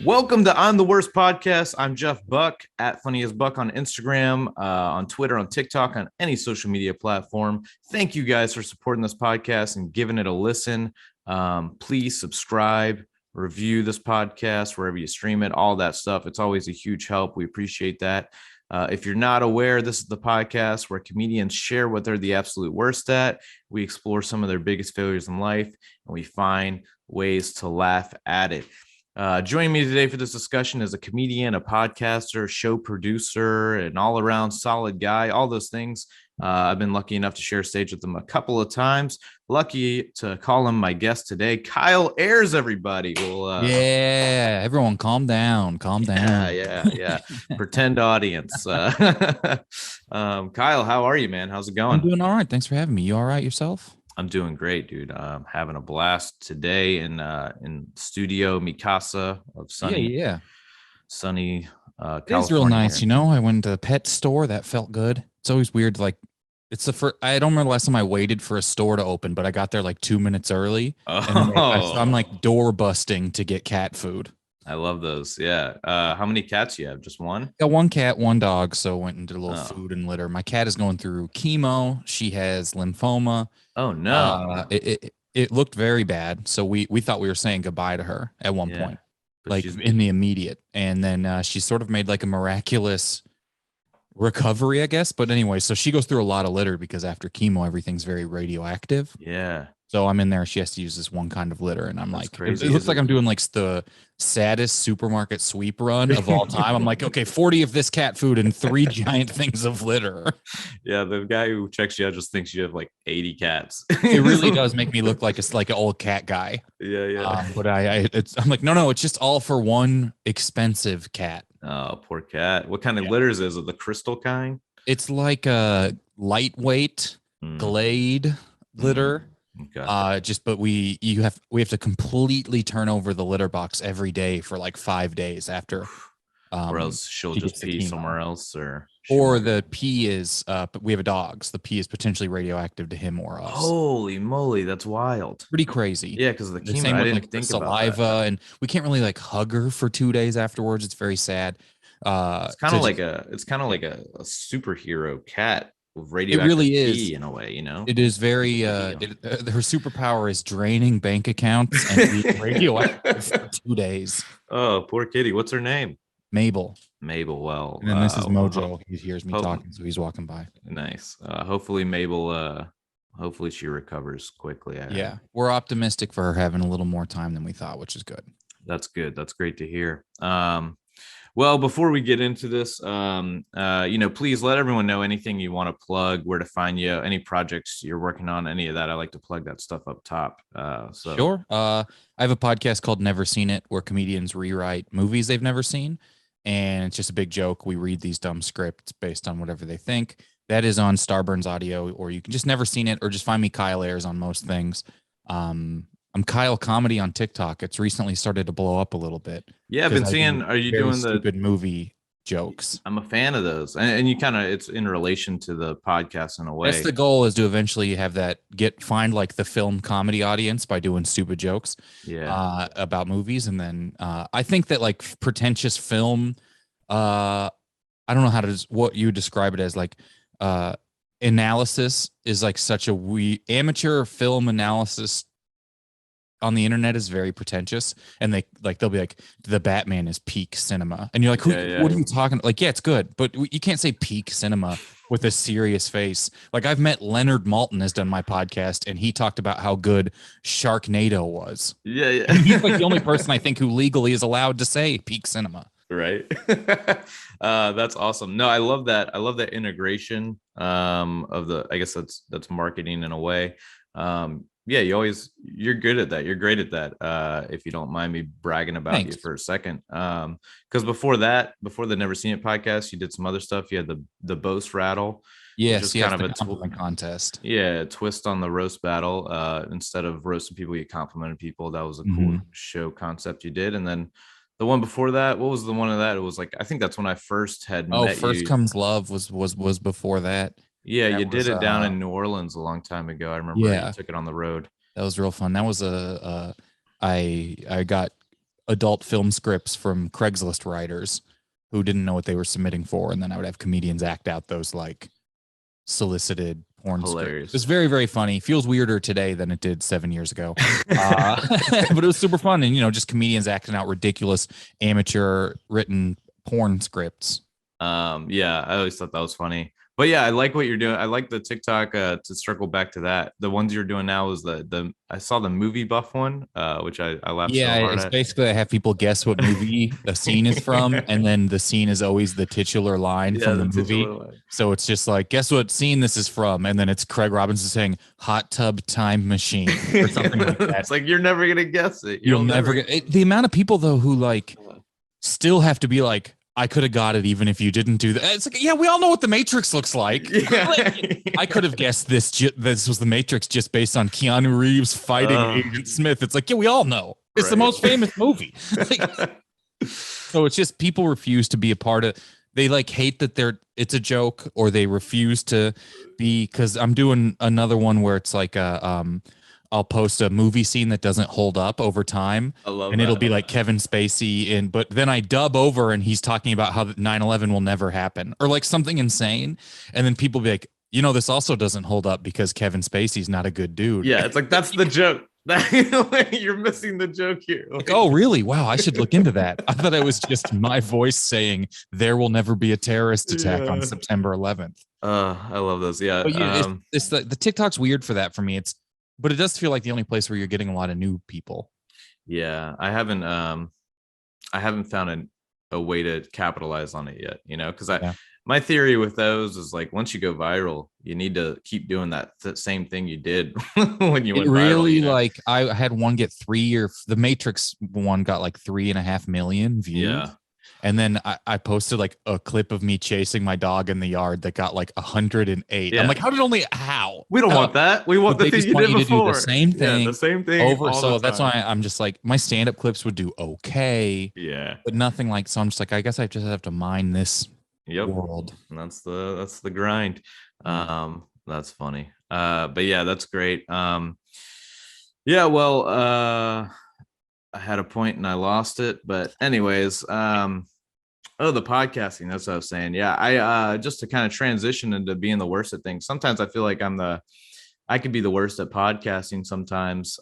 Welcome to I'm the Worst Podcast. I'm Jeff Buck at Funny as Buck on Instagram, on Twitter, on TikTok, on any social media platform. Thank you guys for supporting this podcast and giving it a listen. Please subscribe, review this podcast wherever you stream it, all that stuff. It's always a huge help. We appreciate that. If you're not aware, this is the podcast where comedians share what they're the absolute worst at. We explore some of their biggest failures in life, and we find ways to laugh at it. Joining me today for this discussion is a comedian, a podcaster, show producer, an all-around solid guy, all those things. I've been lucky enough to share stage with him a couple of times. Lucky to call him my guest today, Kyle Ayers, everybody. Yeah, everyone calm down. Yeah. Pretend audience. Kyle, how are you, man? How's it going? I'm doing all right. Thanks for having me. You all right yourself? I'm doing great, dude. Having a blast today in studio Mikasa of sunny California. It's real nice, you know. I went to the pet store. That felt good. It's always weird. Like, it's the first. I don't remember the last time I waited for a store to open, but I got there like 2 minutes early. And I'm like door busting to get cat food. I love those. Yeah. How many cats do you have? Just one? Got one cat, one dog. So went and did a little food and litter. My cat is going through chemo. She has lymphoma. Oh no. It looked very bad. So we thought we were saying goodbye to her at one point, like in the immediate. And then she sort of made like a miraculous recovery, I guess. But anyway, so she goes through a lot of litter because after chemo, everything's very radioactive. Yeah. So I'm in there. She has to use this one kind of litter, and I'm like, it looks like I'm doing like the saddest supermarket sweep run of all time. I'm like, okay, 40 of this cat food and 3 giant things of litter. Yeah, the guy who checks you out just thinks you have like 80 cats. It really does make me look like it's like an old cat guy. Yeah. But I'm like, no, it's just all for one expensive cat. Oh, poor cat. What kind of litters is it? The crystal kind? It's like a lightweight Glade litter. Okay. But we have to completely turn over the litter box every day for like 5 days after. Or else she'll just pee somewhere else, or the pee is but we have a dog, so the pee is potentially radioactive to him or us. Holy moly, that's wild. Pretty crazy. Yeah, because the chemo, same I with, didn't like, think saliva, about that. and we can't really like hug her for 2 days afterwards. It's very sad. It's kind of like a superhero cat. It really is in a way, you know. It is very her superpower is draining bank accounts and being radioactive for 2 days. Oh, poor kitty. What's her name? Mabel. Well, and then this is Mojo. He hears me talking, so he's walking by. Nice. Hopefully Mabel hopefully she recovers quickly. Yeah, we're optimistic for her having a little more time than we thought, which is good. That's good. That's great to hear. Well, before we get into this, please let everyone know anything you want to plug, where to find you, any projects you're working on, any of that. I like to plug that stuff up top. Sure. I have a podcast called Never Seen It, where comedians rewrite movies they've never seen. And it's just a big joke. We read these dumb scripts based on whatever they think. That is on Starburns Audio, or you can just Never Seen It, or just find me Kyle Ayers on most things. I'm Kyle Comedy on TikTok. It's recently started to blow up a little bit. Yeah, I've been seeing. Are you doing the stupid movie jokes? I'm a fan of those, and you kind of, it's in relation to the podcast in a way. That's the goal, is to eventually have that find like the film comedy audience by doing stupid jokes. Yeah. About movies, and then I think that like pretentious film. I don't know what you describe it as, like analysis is like such a amateur film analysis on the internet is very pretentious, and they'll be like, the Batman is peak cinema, and you're like, what are you talking? Like, yeah, it's good, but you can't say peak cinema with a serious face. Like, I've met Leonard Maltin has done my podcast, and he talked about how good Sharknado was. Yeah. And he's like the only person I think who legally is allowed to say peak cinema. Right. That's awesome. No, I love that. I love that integration of the, I guess that's marketing in a way. Yeah, you're good at that. You're great at that. If you don't mind me bragging about you for a second. Because before the Never Seen It podcast, you did some other stuff. You had the boast rattle. Yes, kind of a compliment contest. Yeah, a twist on the roast battle. Instead of roasting people, you complimented people. That was a cool show concept you did. And then the one before that, what was the one of that? It was like, I think that's when I first had met First you. Comes Love was before that. Yeah, That you did was it down in New Orleans a long time ago. I remember you yeah, took it on the road. that was real fun. That was I got adult film scripts from Craigslist writers who didn't know what they were submitting for, and then I would have comedians act out those like solicited porn scripts. It was Hilarious. very, very funny. Feels weirder today than it did 7 years ago. But it was super fun. And, just comedians acting out ridiculous amateur written porn scripts. Yeah, I always thought that was funny. But yeah, I like what you're doing. I like the TikTok to circle back to that. The ones you're doing now is the I saw the movie buff one, which I laughed so Yeah, hard it's at. basically I have people guess what movie a scene is from, and then the scene is always the titular line Yeah, from the the movie. titular line. So it's just like, guess what scene this is from, and then it's Craig Robinson saying "hot tub time machine" or something like that. It's like you're never gonna guess it. You'll never get it. The amount of people though who like still have to be like, I could have got it even if you didn't do that. It's like, yeah, we all know what the Matrix looks like. Yeah. Like, I could have guessed this was the Matrix just based on Keanu Reeves fighting Agent Smith. It's like, yeah, we all know. It's the most famous movie. Like, so it's just people refuse to be a part of. They like hate that it's a joke, or they refuse to be. Because I'm doing another one where it's like I'll post a movie scene that doesn't hold up over time. I love and that. It'll be like Kevin Spacey but then I dub over and he's talking about how 9/11 will never happen or like something insane. And then people be like, this also doesn't hold up because Kevin Spacey's not a good dude. Yeah, it's like that's the joke. You're missing the joke here. Like, oh, really? Wow, I should look into that. I thought it was just my voice saying there will never be a terrorist attack on September 11th. I love those. Yeah. But it's the TikTok's weird for that for me. But it does feel like the only place where you're getting a lot of new people. Yeah, I haven't found a way to capitalize on it yet, because my theory with those is like once you go viral, you need to keep doing that same thing you did when you went really viral. Like I had one get the Matrix one got like 3.5 million views. Yeah. And then I posted like a clip of me chasing my dog in the yard that got like 108. Yeah. I'm like, how? We don't want that. We want the thing you did before. To do the same thing. Yeah, the same thing over. So that's why I'm just like, my stand-up clips would do okay. Yeah. But nothing like, so I'm just like, I guess I just have to mine this world. And that's the grind. That's funny. But yeah, that's great. Yeah, well, I had a point and I lost it, but anyways, the podcasting, that's what I was saying. Yeah, I just to kind of transition into being the worst at things. Sometimes I feel like I could be the worst at podcasting sometimes,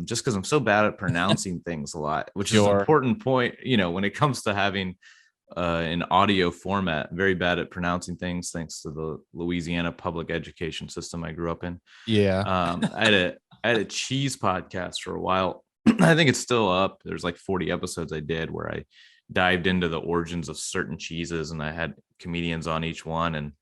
just because I'm so bad at pronouncing things a lot, which is an important point, when it comes to having an audio format. Very bad at pronouncing things, thanks to the Louisiana public education system I grew up in. Yeah. I had a cheese podcast for a while. I think it's still up. There's like 40 episodes I did where I dived into the origins of certain cheeses, and I had comedians on each one. And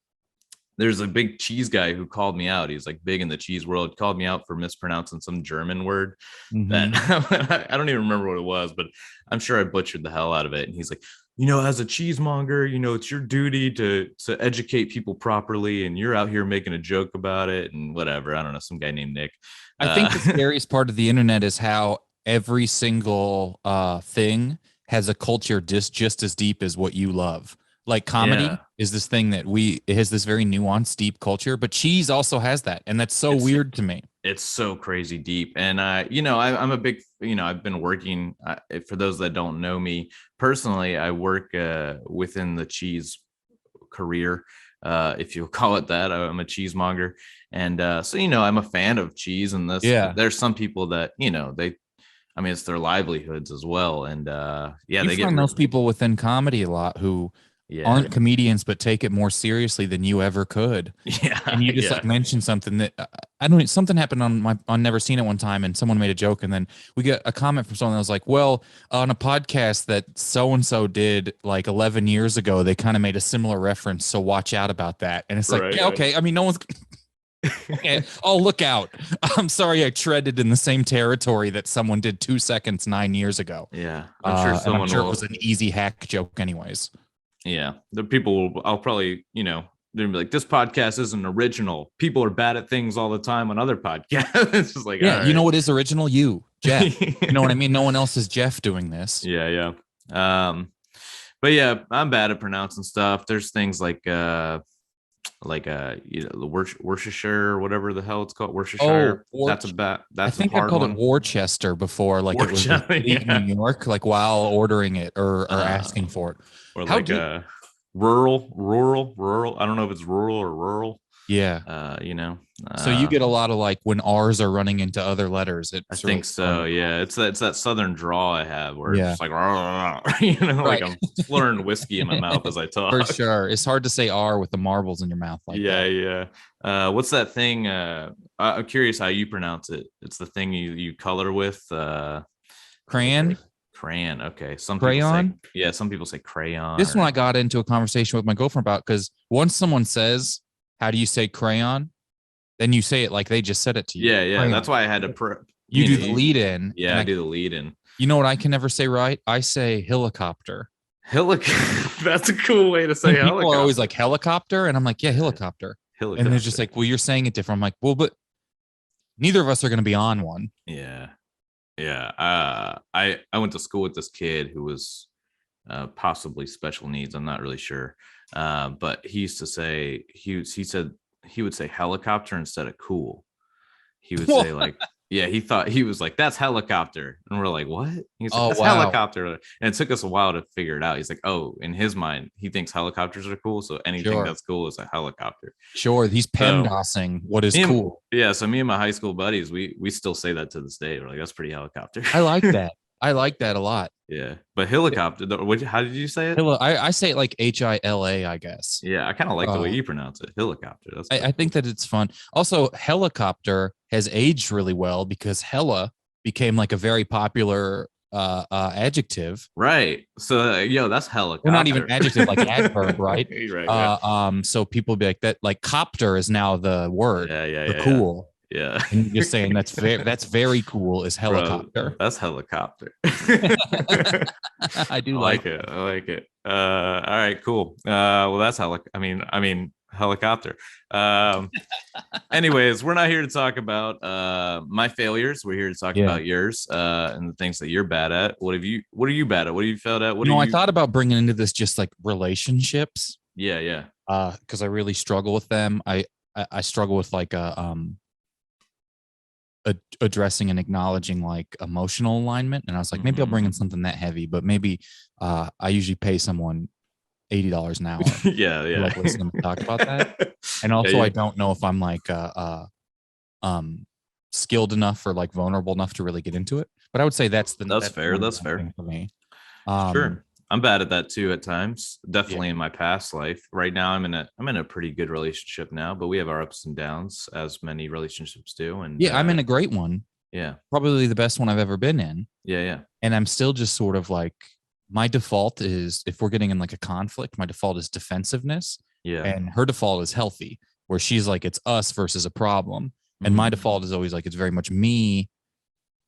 there's a big cheese guy who called me out. He's like big in the cheese world, called me out for mispronouncing some German word that I don't even remember what it was, but I'm sure I butchered the hell out of it. And he's like, as a cheesemonger, it's your duty to educate people properly, and you're out here making a joke about it and whatever. I don't know, some guy named Nick. I think the scariest part of the internet is how every single thing has a culture just as deep as what you love. Like comedy is this thing that it has this very nuanced, deep culture, but cheese also has that. And that's so weird to me. It's so crazy deep. And, I'm a big, I've been working, for those that don't know me personally, I work within the cheese career, if you'll call it that. I'm a cheesemonger. And so, I'm a fan of cheese, and there's some people that, it's their livelihoods as well. And they find those people within comedy a lot who aren't comedians but take it more seriously than you ever could. Yeah. And you just like mention something that something happened on Never Seen It one time, and someone made a joke, and then we get a comment from someone that was like, well, on a podcast that so and so did like 11 years ago, they kind of made a similar reference, so watch out about that. And it's like, okay, I mean, no one's okay. Oh, look out. I'm sorry I treaded in the same territory that someone did 2 seconds 9 years ago. Yeah. I'm sure it was an easy hack joke anyways. Yeah. The people I'll probably, they'll be like, this podcast isn't original. People are bad at things all the time on other podcasts. It's just like, yeah, what is original? You, Jeff. You know what I mean? No one else is Jeff doing this. Yeah. But yeah, I'm bad at pronouncing stuff. There's things like like the Worcestershire or whatever the hell it's called, Oh, Worcestershire. That's a I that's a think I've hard called it one. Worcester before, like it was the Worcester, city of New yeah. York, like while ordering it or Uh, asking for it. or How like do rural. I don't know if it's rural or rural. Yeah. You know. So you get a lot of like when R's are running into other letters, I it's really think so. fun. Yeah, it's that southern drawl I have where it's Yeah. just like you know, like Right. I'm slurring whiskey in my mouth as I For talk. sure. It's hard to say R with the marbles in your mouth like Yeah, that. yeah. What's that thing? I'm curious how you pronounce it. It's the thing you color with. Crayon? Crayon. Okay. Some people say, Crayon? yeah. Some people say crayon. This one I got into a conversation with my girlfriend about because once someone says, how do you say crayon? Then you say it like they just said it to you. Yeah, yeah. Crayon. That's why I had to. You do the lead in. Yeah, and I do the lead in. You know what I can never say right? I say helicopter. Helicopter. That's a cool way to say And people helicopter. are always like helicopter, and I'm like, yeah, helicopter. Helicopter. And they're just like, well, you're saying it different. I'm like, well, but neither of us are going to be on one. Yeah, yeah. I went to school with this kid who was possibly special needs. I'm not really sure. But he used to say he said he would say helicopter instead of cool. He would say like, yeah, he thought he was like, that's helicopter. And we're like, what? He's like, that's helicopter. And it took us a while to figure it out. He's like, oh, in his mind, he thinks helicopters are cool. So anything that's cool is a helicopter. Sure. He's PEMDASing what is cool. Yeah. So me and my high school buddies, we still say that to this day. We're like, that's pretty helicopter. I like that. I like that a lot. Yeah. But helicopter, how did you say it? I say it like HILA, I guess. Yeah. I kind of like the way you pronounce it. Helicopter. I think that it's fun. Also, helicopter has aged really well because hella became like a very popular adjective. Right. So that's helicopter. Well, not even adjective, like adverb, right? Right. Yeah. So people be like that, like copter is now the word. Yeah. Cool. Yeah. And you're just saying that's very cool is helicopter. Bro, that's helicopter. I do like it. I like it. All right, cool. Well, that's I mean helicopter. Anyways, we're not here to talk about my failures. We're here to talk about yours and the things that you're bad at. What are you bad at? What have you failed at? I thought about bringing into this just like relationships. Yeah. Because I really struggle with them. I struggle with like addressing and acknowledging like emotional alignment, and I was like, maybe I'll bring in something that heavy, but maybe I usually pay someone $80 an hour. Yeah. Like listen to talk about that, and also I don't know if I'm like skilled enough or like vulnerable enough to really get into it. But I would say that's fair. That's fair for me. Sure. I'm bad at that too at times. Definitely in my past life. Right now, I'm in a pretty good relationship now, but we have our ups and downs, as many relationships do. And I'm in a great one. Yeah, probably the best one I've ever been in. Yeah. And I'm still just sort of like, my default is, if we're getting in like a conflict, my default is defensiveness. Yeah, and her default is healthy, where she's like, it's us versus a problem, and my default is always like, it's very much me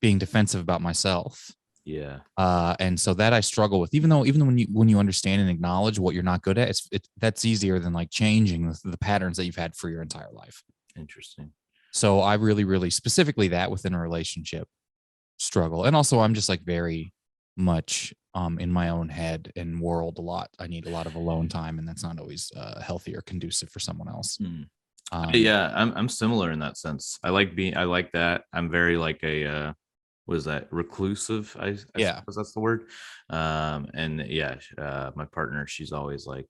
being defensive about myself. Yeah. And so that I struggle with, even though when you understand and acknowledge what you're not good at, that's easier than like changing the patterns that you've had for your entire life. Interesting. So I really, really specifically that within a relationship struggle. And also I'm just like very much in my own head and world a lot. I need a lot of alone time, and that's not always healthy or conducive for someone else. Yeah, I'm similar in that sense. I like that. I'm very like a what is that, reclusive? I suppose that's the word. And yeah, my partner, she's always like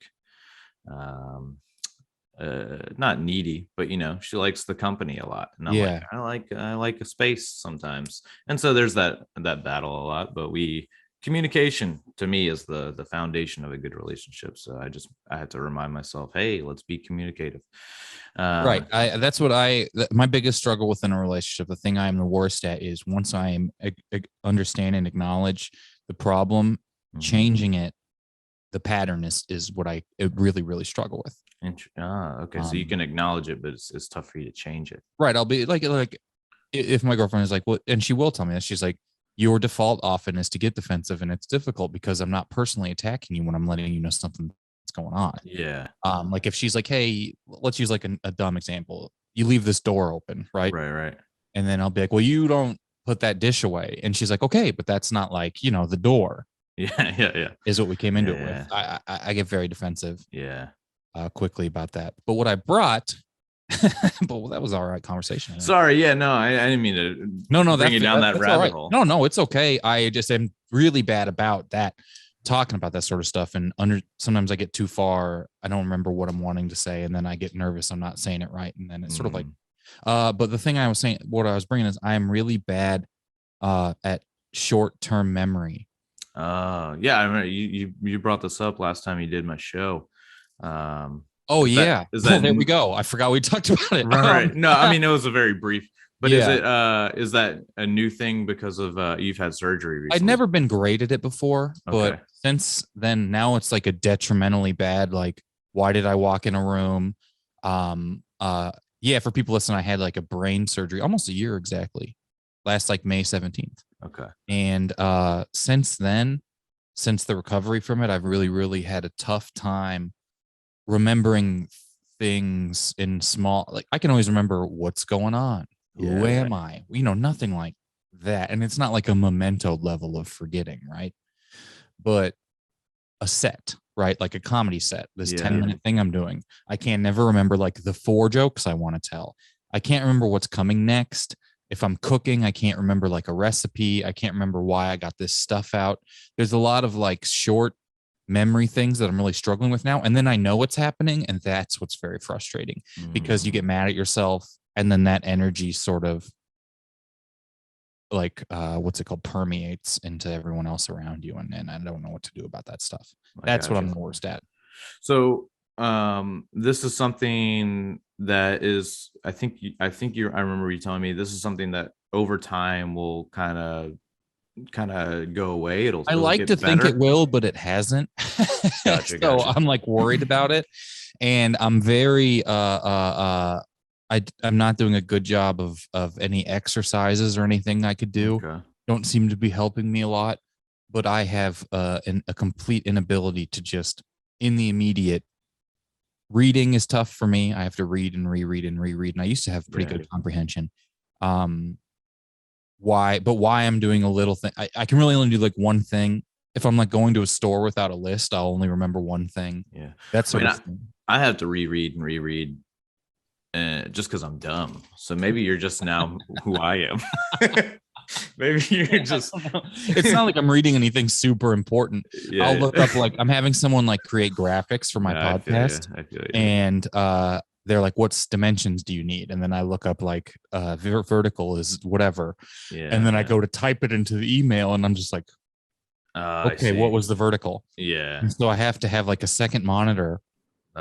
not needy, but she likes the company a lot, and I'm like, I like a space sometimes. And so there's that battle a lot, but communication to me is the foundation of a good relationship. So I had to remind myself, hey, let's be communicative. Right. That's what my biggest struggle within a relationship, the thing I am the worst at, is once I understand and acknowledge the problem, changing it, the pattern is what I really, really struggle with. Okay. So you can acknowledge it, but it's tough for you to change it. Right. I'll be like if my girlfriend is like, well, and she will tell me that, she's like, your default often is to get defensive, and it's difficult because I'm not personally attacking you when I'm letting you know something that's going on. Yeah. Like if she's like, hey, let's use like a dumb example. You leave this door open, right? Right. And then I'll be like, well, you don't put that dish away. And she's like, okay, but that's not like, the door. Yeah. Is what we came into it with. I get very defensive. Yeah. quickly about that. But what I brought, but that was all right conversation. Sorry, yeah, no, I didn't mean to. No, bring you down that rabbit hole. No, it's okay. I just am really bad about that, talking about that sort of stuff, and sometimes I get too far. I don't remember what I'm wanting to say, and then I get nervous. I'm not saying it right, and then it's sort of like. But the thing I was saying, what I was bringing is, I am really bad at short-term memory. Yeah, I remember you brought this up last time you did my show. Oh yeah, there we go. I forgot we talked about it. Right. No, I mean, it was a very brief. But yeah. Is that a new thing because of you've had surgery recently? I'd never been great at it before, but since then, now it's like a detrimentally bad. Like, why did I walk in a room? Yeah, for people listening, I had like a brain surgery almost a year exactly, last like May 17th. Okay. And since then, since the recovery from it, I've really had a tough time remembering things in small, like I can always remember what's going on. Who am I? Nothing like that. And it's not like a memento level of forgetting, right? But a set, right? Like a comedy set, this 10-minute thing I'm doing. I can't never remember like the 4 jokes I want to tell. I can't remember what's coming next. If I'm cooking, I can't remember like a recipe. I can't remember why I got this stuff out. There's a lot of like short memory things that I'm really struggling with now. And then I know what's happening. And that's what's very frustrating because you get mad at yourself. And then that energy sort of like, what's it called? Permeates into everyone else around you. And I don't know what to do about that stuff. That's what I'm the worst at. So this is something that is, I remember you telling me this is something that over time will kind of go away. I like to think it will, but it hasn't. Gotcha. I'm like worried about it. And I'm very, I'm not doing a good job of any exercises or anything I could do. Okay. Don't seem to be helping me a lot, but I have a complete inability to just in the immediate. Reading is tough for me. I have to read and reread and reread. And I used to have pretty good comprehension. Why I'm doing a little thing. I can really only do like one thing. If I'm like going to a store without a list, I'll only remember one thing. Yeah. That's sort of thing. I have to reread and reread just because I'm dumb. So maybe you're just now who I am. Maybe you're just. It's not like I'm reading anything super important. I'll look up like I'm having someone like create graphics for my podcast, I feel you. And they're like, "What's dimensions do you need?" And then I look up like vertical is whatever, and then I go to type it into the email, and I'm just like, "Okay, what was the vertical?" Yeah. And so I have to have like a second monitor,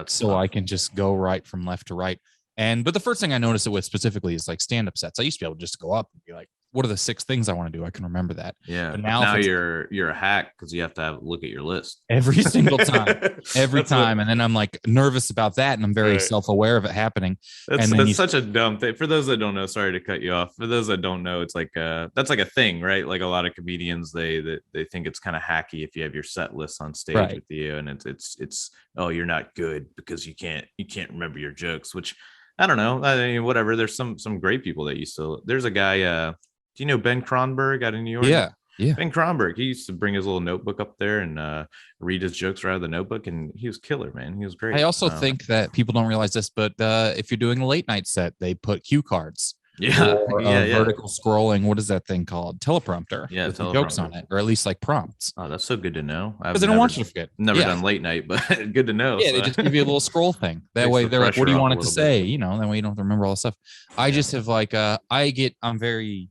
so I can just go right from left to right. But the first thing I noticed it with specifically is like stand-up sets. I used to be able to just go up and be like, what are the 6 things I want to do? I can remember that. Yeah. But now you're a hack because you have to look at your list every single time, every time. And then I'm like nervous about that. And I'm very self-aware of it happening. That's such a dumb thing. For those that don't know, sorry to cut you off. For those that don't know, it's like, that's like a thing, right? Like a lot of comedians, they think it's kind of hacky if you have your set list on stage with you. And it's, oh, you're not good because you can't remember your jokes, which I don't know. I mean, whatever. There's some great people that there's a guy, do you know Ben Kronberg out in New York? Yeah. Ben Kronberg. He used to bring his little notebook up there and read his jokes right out of the notebook, and he was killer, man. He was great. I also think that people don't realize this, but if you're doing a late night set, they put cue cards. Vertical scrolling. What is that thing called? Teleprompter. Yeah, teleprompter. Jokes on it, or at least like prompts. Oh, that's so good to know. Because they don't want you to forget. Never done late night, but good to know. Yeah, they just give you a little scroll thing. That way, they're like, "What do you want it to say?" You know, that way you don't have to remember all the stuff. I just have like, I'm very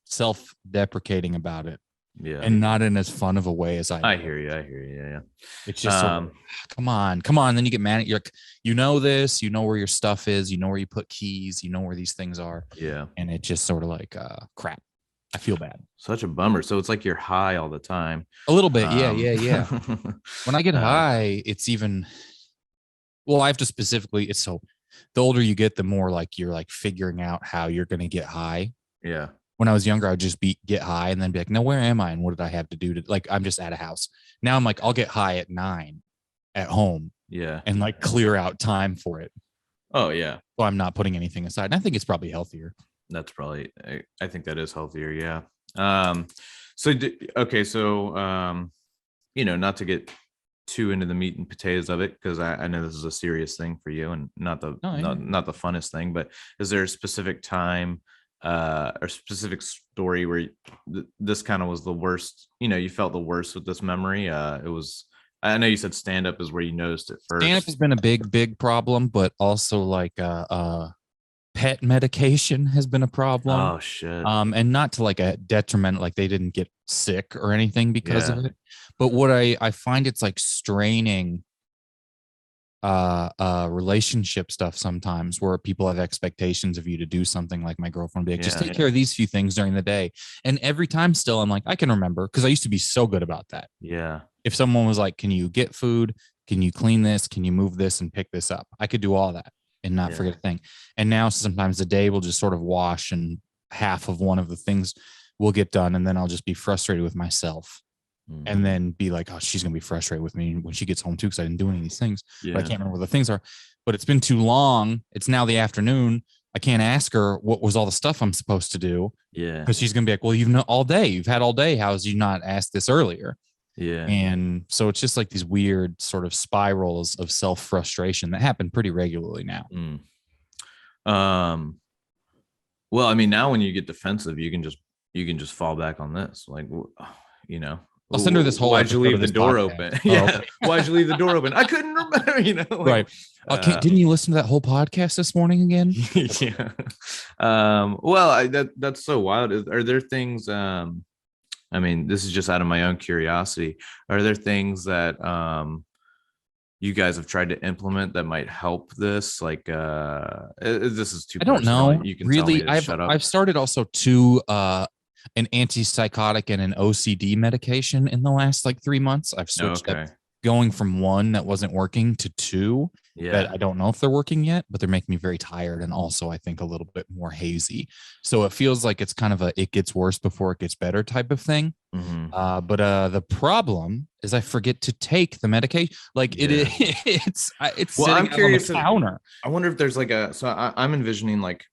self-deprecating about it, and not in as fun of a way as I hear you. Yeah. It's just come on. Then you get mad at you. You know this. You know where your stuff is. You know where you put keys. You know where these things are. Yeah. And it just sort of like crap. I feel bad. Such a bummer. So it's like you're high all the time. A little bit. Yeah. When I get high, it's even. Well, I have to specifically. It's so. The older you get, the more like you're like figuring out how you're going to get high. Yeah. When I was younger, I would just get high and then be like, no, where am I? And what did I have to do to like, I'm just at a house. Now I'm like, I'll get high at 9 at home. Yeah. And like clear out time for it. Oh yeah. So I'm not putting anything aside. And I think it's probably healthier. That's probably, I think that is healthier. Yeah. So, not to get too into the meat and potatoes of it, because I know this is a serious thing for you and not the not the funnest thing, but is there a specific time or specific story where this kind of was the worst, you felt the worst with this memory? It was, I know you said stand up is where you noticed it first. Stand up has been a big problem, but also like pet medication has been a problem. Oh shit. And not to like a detriment, like they didn't get sick or anything because of it. But what I find, it's like straining relationship stuff sometimes, where people have expectations of you to do something. Like my girlfriend would be like, just take care of these few things during the day. And every time still I'm like, I can remember, because I used to be so good about that. Yeah. If someone was like, can you get food? Can you clean this? Can you move this and pick this up? I could do all that and not forget a thing. And now sometimes the day will just sort of wash and half of one of the things will get done. And then I'll just be frustrated with myself. And then be like, oh, she's going to be frustrated with me when she gets home too, because I didn't do any of these things. But I can't remember what the things are. But it's been too long. It's now the afternoon. I can't ask her what was all the stuff I'm supposed to do. Yeah. Because she's going to be like, well, you've known all day. You've had all day. How has you not asked this earlier? Yeah. And so it's just like these weird sort of spirals of self-frustration that happen pretty regularly now. Well, I mean, now when you get defensive, you can just fall back on this. Like, I'll send her this whole. Why'd you leave the door open? Yeah. Why'd you leave the door open? I couldn't remember. Right. Didn't you listen to that whole podcast this morning again? Yeah. Well, that's so wild. Are there things? I mean, this is just out of my own curiosity. Are there things that you guys have tried to implement that might help this? Like, this is too. I don't know. You can really. Tell me to shut up. I've started also an antipsychotic and an OCD medication in the last like 3 months. I've switched up, going from one that wasn't working to two that I don't know if they're working yet, but they're making me very tired. And also I think a little bit more hazy. So it feels like it's kind of it gets worse before it gets better type of thing. But the problem is I forget to take the medication. Like it's well, I'm curious on the counter. I wonder if there's like I'm envisioning like,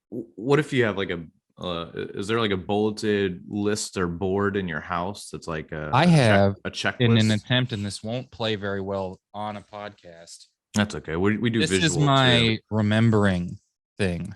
what if you have like is there like a bulleted list or board in your house that's like I have a checklist in an attempt, and this won't play very well on a podcast. That's okay. We do this visual is my too. Remembering thing.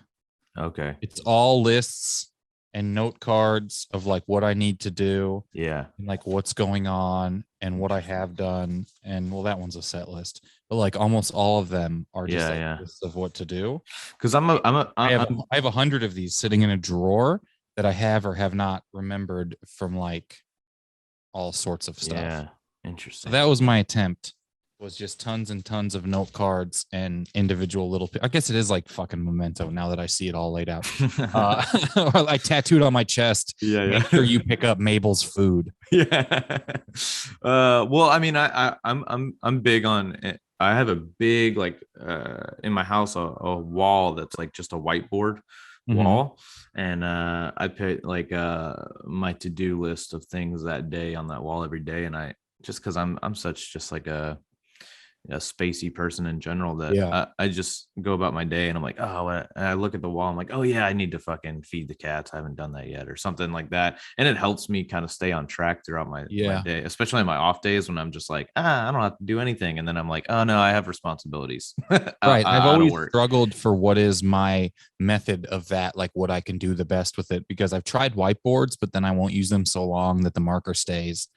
Okay. It's all lists and note cards of like what I need to do. Yeah. And like what's going on and what I have done. And well, that one's a set list, but like almost all of them are just lists of what to do. Because I have 100 of these sitting in a drawer that I have or have not remembered from like all sorts of stuff. Yeah. Interesting. So that was my attempt. Was just tons and tons of note cards and individual little. I guess it is like fucking memento now that I see it all laid out. I tattooed on my chest. Yeah. Make sure you pick up Mabel's food. Yeah. Well, I mean, I'm big on it. I have a big like in my house a wall that's like just a whiteboard wall, and I put like my to-do list of things that day on that wall every day, and I just because I'm such just like a spacey person in general that I just go about my day and I'm like, oh, and I look at the wall, I'm like, oh yeah, I need to fucking feed the cats, I haven't done that yet, or something like that. And it helps me kind of stay on track throughout my day, especially on my off days when I'm just like, I don't have to do anything, and then I'm like, oh no, I have responsibilities. Right. I've always struggled for what is my method of that, like what I can do the best with it, because I've tried whiteboards, but then I won't use them so long that the marker stays.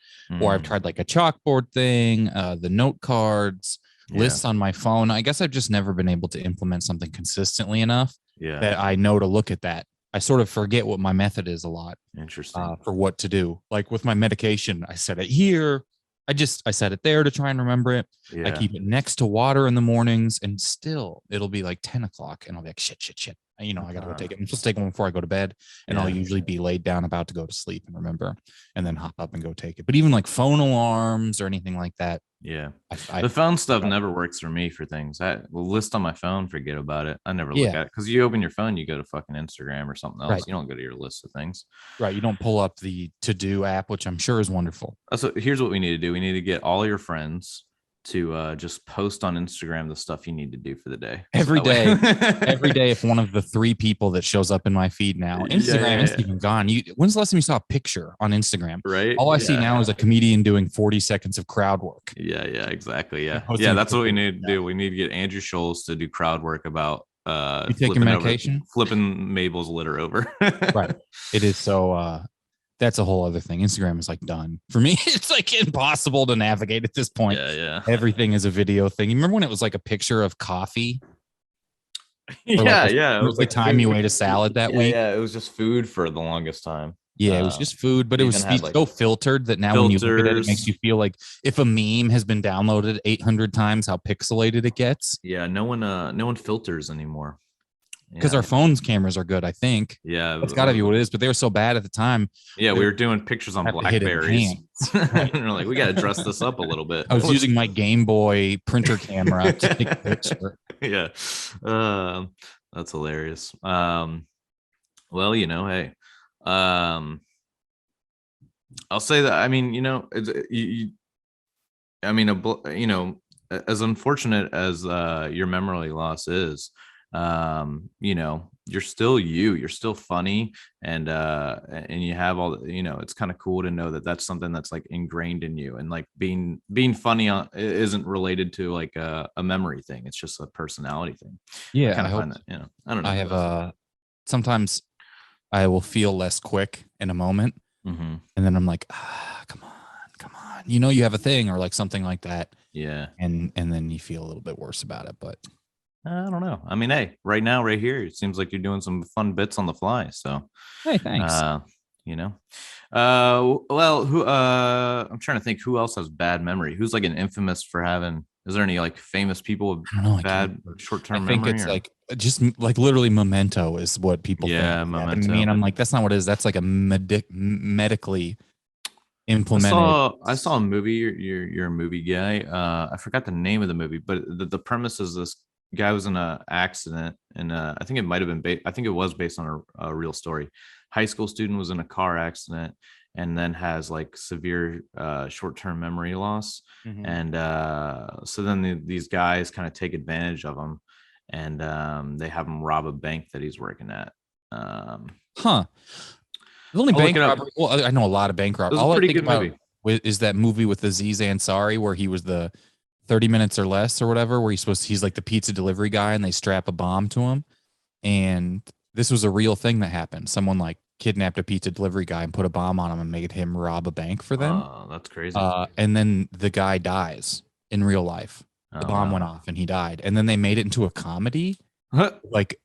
Or I've tried like a chalkboard thing, the note cards, lists on my phone. I guess I've just never been able to implement something consistently enough that I know to look at that. I sort of forget what my method is a lot. Interesting. For what to do. Like with my medication, I set it here. I set it there to try and remember it. I keep it next to water in the mornings, and still it'll be like 10 o'clock and I'll be like, shit. I gotta go take it. I'm supposed to take one before I go to bed, and I'll usually be laid down about to go to sleep and remember, and then hop up and go take it. But even like phone alarms or anything like that. Yeah. The phone stuff never works for me for things. That list on my phone, forget about it. I never look at it, because you open your phone, you go to fucking Instagram or something else. Right. You don't go to your list of things. Right. You don't pull up the to-do app, which I'm sure is wonderful. So here's what we need to do. We need to get all your friends to just post on Instagram the stuff you need to do for the day. Every day. Every day, if one of the 3 people that shows up in my feed now, Instagram is even gone. When's the last time you saw a picture on Instagram? Right. All I see now is a comedian doing 40 seconds of crowd work. Yeah, exactly. Yeah. That's what we need to do. We need to get Andrew Scholes to do crowd work about you taking medication? Flipping Mabel's litter over. Right. It is so that's a whole other thing. Instagram is like done for me. It's like impossible to navigate at this point. Yeah. Everything is a video thing. You remember when it was like a picture of coffee? Yeah. It was like the time you ate a salad that week. Yeah, it was just food for the longest time. Yeah, it was just food, but it was so filtered that now when you look at it, it makes you feel like if a meme has been downloaded 800 times, how pixelated it gets. Yeah, no one filters anymore. Because our phones cameras are good, I think. Yeah, that's got to be what it is. But they were so bad at the time. Yeah, we were doing pictures on Blackberries. And we're like, we got to dress this up a little bit. I was using my Game Boy printer camera to take a picture. Yeah, that's hilarious. Well, hey, I'll say that. I mean, as unfortunate as your memory loss is, you're still you're still funny, and you have all the, it's kind of cool to know that that's something that's like ingrained in you, and like being funny isn't related to like a memory thing. It's just a personality thing. Yeah, I find that, I don't know. I have sometimes I will feel less quick in a moment, and then I'm like, come on. You have a thing or like something like that. Yeah, and then you feel a little bit worse about it, but I don't know. I mean, hey, right now, right here, it seems like you're doing some fun bits on the fly. So, hey, thanks. Well, who? I'm trying to think who else has bad memory. Who's like an infamous for having? Is there any like famous people with bad short-term memory? I think it's like just like literally Memento is what people think. Memento. I mean, I'm like, that's not what it is. That's like a medically implemented. I saw a movie. You're a movie guy. I forgot the name of the movie, but the premise is this guy was in an accident, and I think it might have been I think it was based on a real story. High school student was in a car accident and then has like severe short-term memory loss, and so then these guys kind of take advantage of him, and they have him rob a bank that he's working at. The only bank robbery. Well, I know a lot of bank robberies. All I think about is that movie with Aziz Ansari where he was the 30 minutes or less or whatever, where he's like the pizza delivery guy and they strap a bomb to him. And this was a real thing that happened. Someone like kidnapped a pizza delivery guy and put a bomb on him and made him rob a bank for them. Oh, that's crazy. And then the guy dies in real life. The bomb went off and he died. And then they made it into a comedy. Like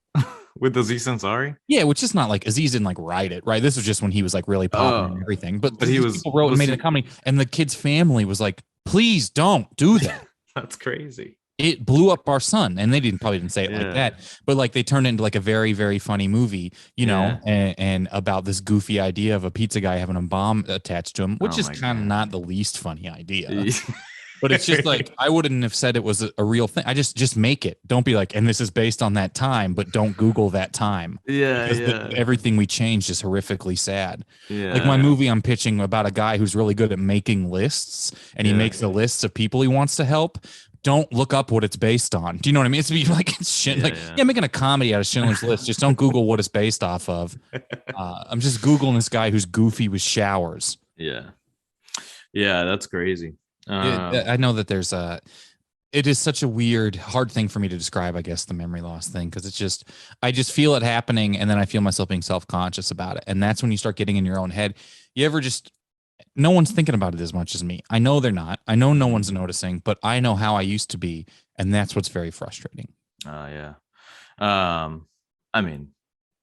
with Aziz Ansari? Yeah, which is not like Aziz didn't like write it, right? This was just when he was like really popular and everything. But he was people wrote and made it a comedy, and the kid's family was like, please don't do that. That's crazy. It blew up our son, and they probably didn't say it like that, but like they turned it into like a very, very funny movie, and about this goofy idea of a pizza guy having a bomb attached to him, which is kind of not the least funny idea. But it's just like, I wouldn't have said it was a real thing. I just make it. Don't be like, and this is based on that time, but don't Google that time. Everything we changed is horrifically sad. Like my movie I'm pitching about a guy who's really good at making lists, and he makes a list of people he wants to help. Don't look up what it's based on. Do you know what I mean? It's like making a comedy out of Schindler's List. Just don't Google what it's based off of. I'm just Googling this guy who's goofy with showers. Yeah, that's crazy. I know that it is such a weird, hard thing for me to describe, I guess, the memory loss thing, because I just feel it happening, and then I feel myself being self-conscious about it. And that's when you start getting in your own head. No one's thinking about it as much as me. I know they're not. I know no one's noticing, but I know how I used to be, and that's what's very frustrating. Yeah. I mean,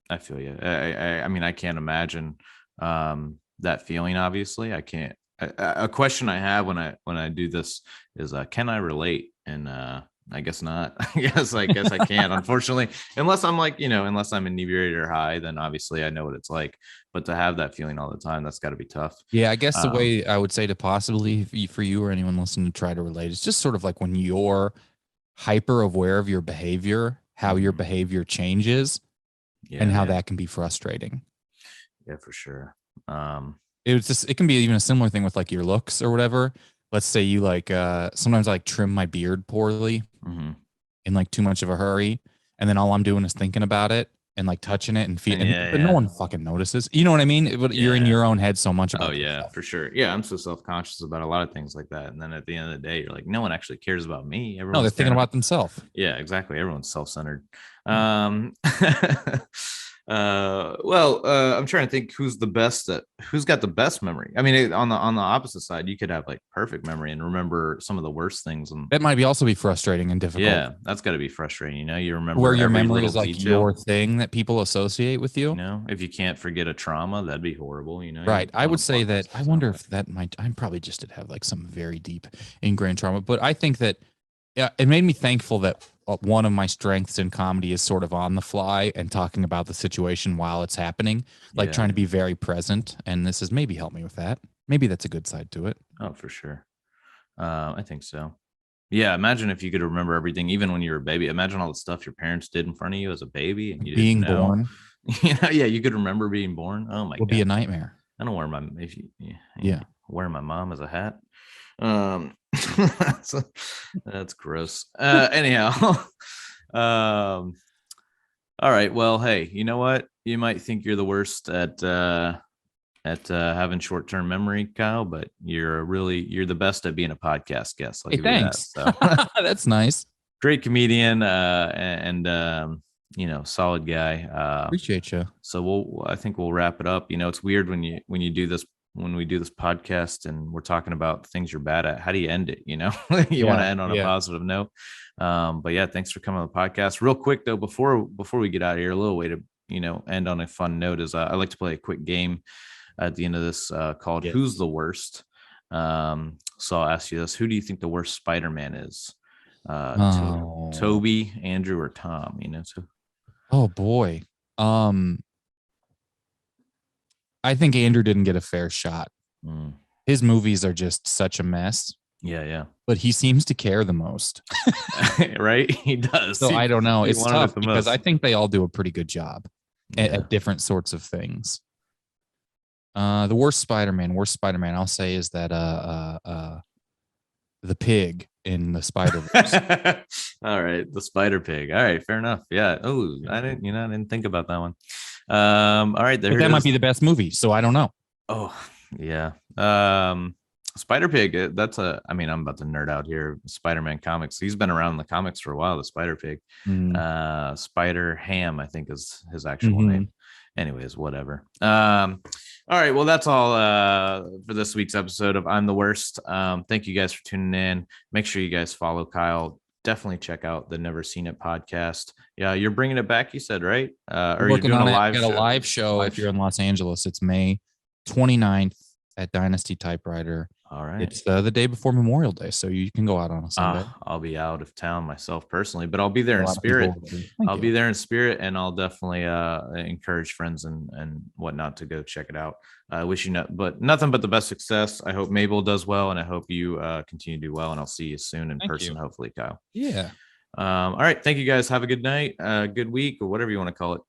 I feel you. I mean, I can't imagine that feeling. Obviously, I can't. A question I have when I do this is, can I relate? And I guess not. I guess I can't, unfortunately, unless I'm like, unless I'm inebriated or high, then obviously I know what it's like. But to have that feeling all the time, that's got to be tough. Yeah, I guess the way I would say to possibly for you or anyone listening to try to relate, it's just sort of like when you're hyper aware of your behavior, how your behavior changes, and how that can be frustrating. Yeah, for sure. It can be even a similar thing with like your looks or whatever. let's say you like sometimes I like trim my beard poorly in like too much of a hurry, and then all I'm doing is thinking about it and like touching it and feeling, but no one fucking notices. You know what I mean? You're in your own head so much about. Oh yeah, stuff. For sure. Yeah, I'm so self-conscious about a lot of things like that, and then at the end of the day, you're like, no one actually cares about me. No, they're thinking about themselves. Yeah, exactly. Everyone's self-centered. I'm trying to think who's got the best memory. I mean, on the opposite side, you could have like perfect memory and remember some of the worst things. And that might also be frustrating and difficult. Yeah, that's got to be frustrating. You know, you remember where your memory is like detail. Your thing that people associate with you. You know, if you can't forget a trauma, that'd be horrible. You know, right? I would say that. I wonder if that might. I'm probably just to have like some very deep ingrained trauma, but I think that it made me thankful that one of my strengths in comedy is sort of on the fly and talking about the situation while it's happening, like trying to be very present. And this has maybe helped me with that. Maybe that's a good side to it. Oh, for sure. I think so. Yeah. Imagine if you could remember everything, even when you were a baby. Imagine all the stuff your parents did in front of you as a baby and you being born. You know, yeah, you could remember being born. Oh my God. Would be a nightmare. I don't wear wear my mom as a hat. That's gross. Anyhow, all right. Well, hey, you know what? You might think you're the worst at having short-term memory, Kyle, but you're the best at being a podcast guest. Hey, thanks. That, so. That's nice. Great comedian, and solid guy. Appreciate you. So I think we'll wrap it up. You know, it's weird when we do this podcast and we're talking about things you're bad at. How do you end it? You know, you want to end on a positive note. But yeah, thanks for coming on the podcast. Real quick though, before we get out of here, a little way to, end on a fun note is I like to play a quick game at the end of this called Who's the Worst? So I'll ask you this. Who do you think the worst Spider-Man is? Toby, Andrew, or Tom? Oh boy. I think Andrew didn't get a fair shot. His movies are just such a mess. Yeah. But he seems to care the most. Right? He does. So I don't know. It's tough because I think they all do a pretty good job at different sorts of things. The worst Spider-Man, I'll say is that the pig in the Spider-Verse. All right, the Spider Pig. All right, fair enough. Yeah. Oh, I didn't think about that one. All right, that might be the best movie, so I don't know. Oh, yeah. Spider Pig, I'm about to nerd out here. Spider-Man comics. He's been around in the comics for a while, the Spider Pig. Spider Ham, I think, is his actual name. Anyways, whatever. All right, well, that's all for this week's episode of I'm the Worst. Thank you guys for tuning in. Make sure you guys follow Kyle. Definitely check out the Never Seen It podcast. Yeah, you're bringing it back, you said, right? Or you're doing a live show. If you're in Los Angeles, it's May 29th at Dynasty Typewriter. All right. It's the day before Memorial Day, so you can go out on a Sunday. I'll be out of town myself personally, but I'll be there in spirit. I'll be there in spirit, and I'll definitely encourage friends and whatnot to go check it out. I wish you nothing but the best success. I hope Mabel does well, and I hope you continue to do well, and I'll see you soon in person, hopefully, Kyle. Yeah. All right. Thank you guys. Have a good night, good week, or whatever you want to call it.